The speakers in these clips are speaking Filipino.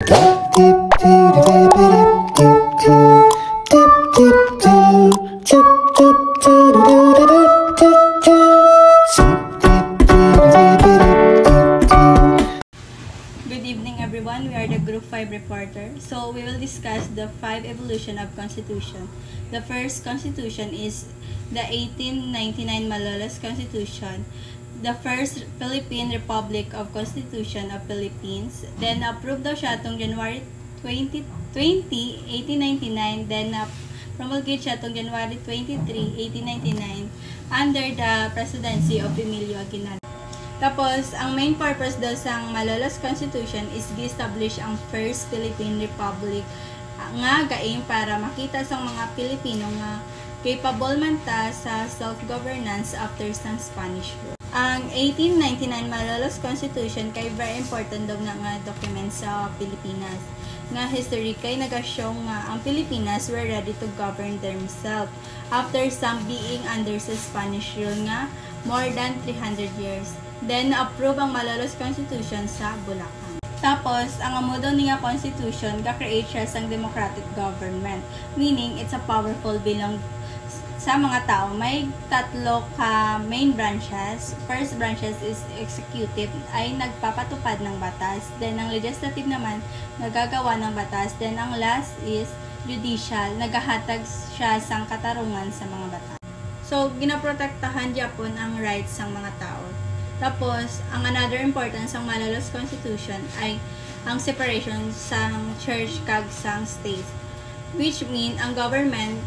evening everyone, we are the Group 5 reporter. So we will discuss the 5 evolution of Constitution. The first Constitution is the 1899 Malolos Constitution, the first Philippine Republic of Constitution of Philippines. Then approved daw siya tong January 20, 1899. Then promulgate siya tong January 23, 1899 under the presidency of Emilio Aguinaldo. Tapos, ang main purpose daw sa Malolos Constitution is gi-establish ang first Philippine Republic nga gaing para makita sa mga Pilipino nga capable man ta sa self-governance after sa Spanish rule. Ang 1899 Malolos Constitution kay very important daw na nga document sa Pilipinas. Nga history kay nagashow nga ang Pilipinas were ready to govern themselves after some being under sa Spanish rule nga more than 300 years. Then, approve ang Malolos Constitution sa Bulacan. Tapos, ang amo daw niya Constitution, ga-create siya sang democratic government. Meaning, it's a powerful bilang sa mga tao. May tatlo ka main branches. First branches is executive, ay nagpapatupad ng batas. Then, ang legislative naman, nagagawa ng batas. Then, ang last is judicial, nagahatag siya sang katarungan sa mga batas. So, ginaprotektahan Japon ang rights ng mga tao. Tapos, ang another importance ng Malolos Constitution ay ang separation sa church kag sang state. Which mean, ang government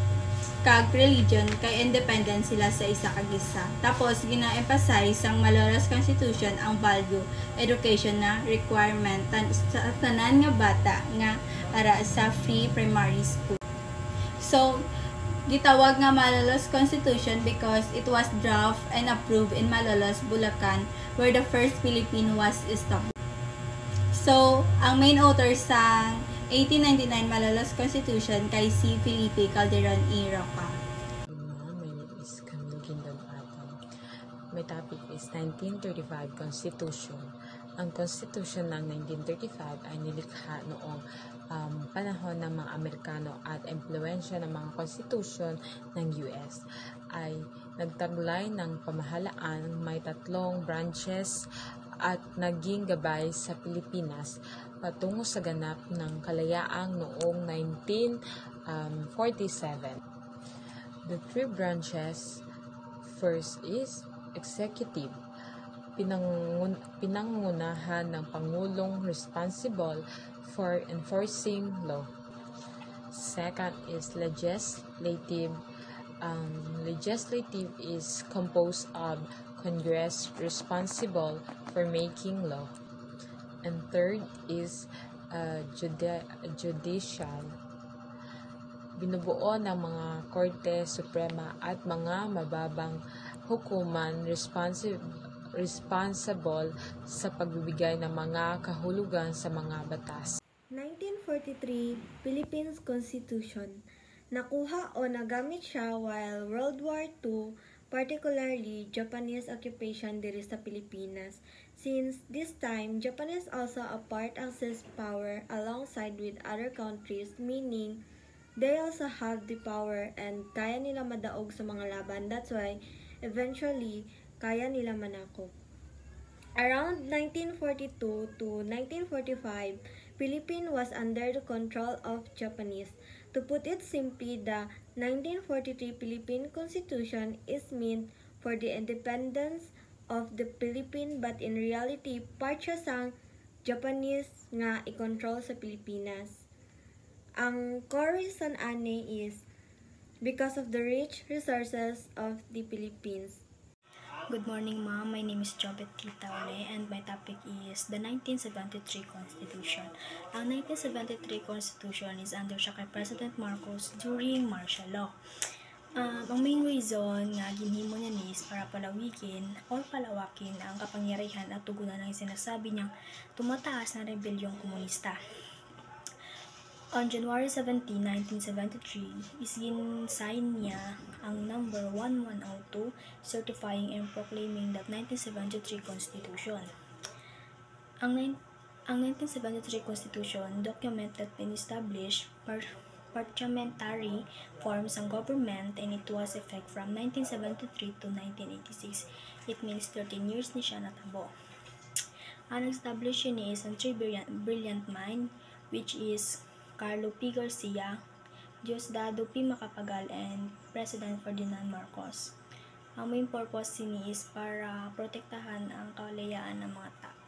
kag religion kay independent sila sa isa kag isa. Tapos, gina-emphasize ang Malolos Constitution ang value, education na requirement sa tanan nga bata nga para sa free primary school. So, gitawag nga Malolos Constitution because it was draft and approved in Malolos, Bulacan, where the first Philippine was established. So, ang main author sa 1899 Malolos Constitution kay si Felipe Calderon y Roca. My name is Camille Guindon Atom. My topic is 1935 Constitution. Ang Constitution ng 1935 ay nilikha noong panahon ng mga Amerikano at impluwensya ng mga konstitusyon ng US ay nagtaglay ng pamahalaan may tatlong branches at naging gabay sa Pilipinas patungo sa ganap ng kalayaang noong 1947. The three branches, first is executive, pinangunahan ng Pangulong responsible for enforcing law. Second is legislative. Legislative is composed of Congress responsible for making law. And third is judicial. Binubuo ng mga Korte Suprema at mga mababang hukuman responsible sa pagbibigay ng mga kahulugan sa mga batas. 1943 Philippines Constitution. Nakuha o nagamit siya while World War II, particularly Japanese occupation diri sa Pilipinas. Since this time, Japanese also acquired access power alongside with other countries, meaning they also have the power and kaya nila madaog sa mga laban. That's why, eventually, kaya nila manakop. Around 1942 to 1945, Philippines was under the control of Japanese. To put it simply, the 1943 Philippine Constitution is meant for the independence of the Philippines, but in reality, part siya sang Japanese nga i-control sa Pilipinas. Ang core reason ani is because of the rich resources of the Philippines. Good morning, ma'am. My name is Jobet Kitaule and my topic is the 1973 Constitution. Ang 1973 Constitution is under siya kay President Marcos during martial law. Ang main reason nga ginhimo niya is para palawakin ang kapangyarihan at tugunan ng sinasabi niyang tumataas na rebelyong komunista. On January 17, 1973, isin-sign niya ang number 1102 certifying and proclaiming the 1973 Constitution. Ang Ang 1973 Constitution, document that been established parliamentary forms ng government and it was effect from 1973 to 1986. It means 13 years ni siya natabo. Ang establish ni is ang three brilliant mind, which is Carlo P. Garcia, Diosdado P. Macapagal, and President Ferdinand Marcos. Ang main purpose ni is para protektahan ang kalayaan ng mga tao.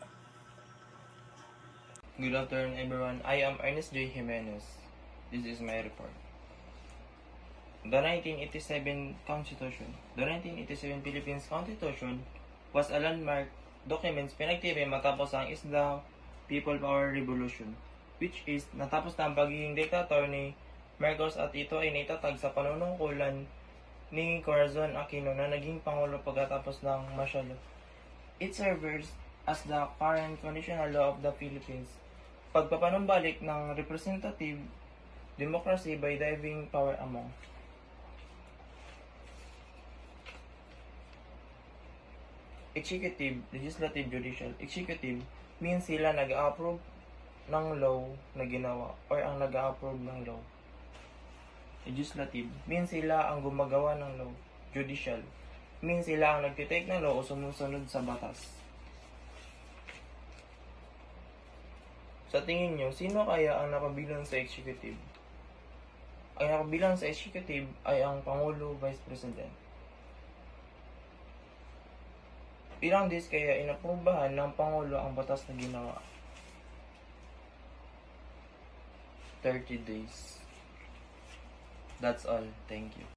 Good afternoon, everyone. I am Ernest J. Jimenez. This is my report. The 1987 Constitution. The 1987 Philippines Constitution was a landmark document pinagtibay matapos ang Isla People Power Revolution, which is natapos na ang pagiging diktator ni Marcos at ito ay naitatag sa panunungkulan ni Corazon Aquino na naging pangulo pagkatapos ng martial law. It serves as the current constitutional law of the Philippines. Pagpapanumbalik ng representative democracy by diving power among executive, legislative, judicial. Executive means sila nag-approve ng law na ginawa or ang nag-approve ng law. Legislative means sila ang gumagawa ng law. Judicial means sila ang nagtitake ng law o sumusunod sa batas. Sa tingin nyo, sino kaya ang nakabilang sa executive? Ang nakabilang sa executive ay ang Pangulo, Vice President. Ilang days kaya inaprubahan ng Pangulo ang batas na ginawa? 30 days. That's all. Thank you.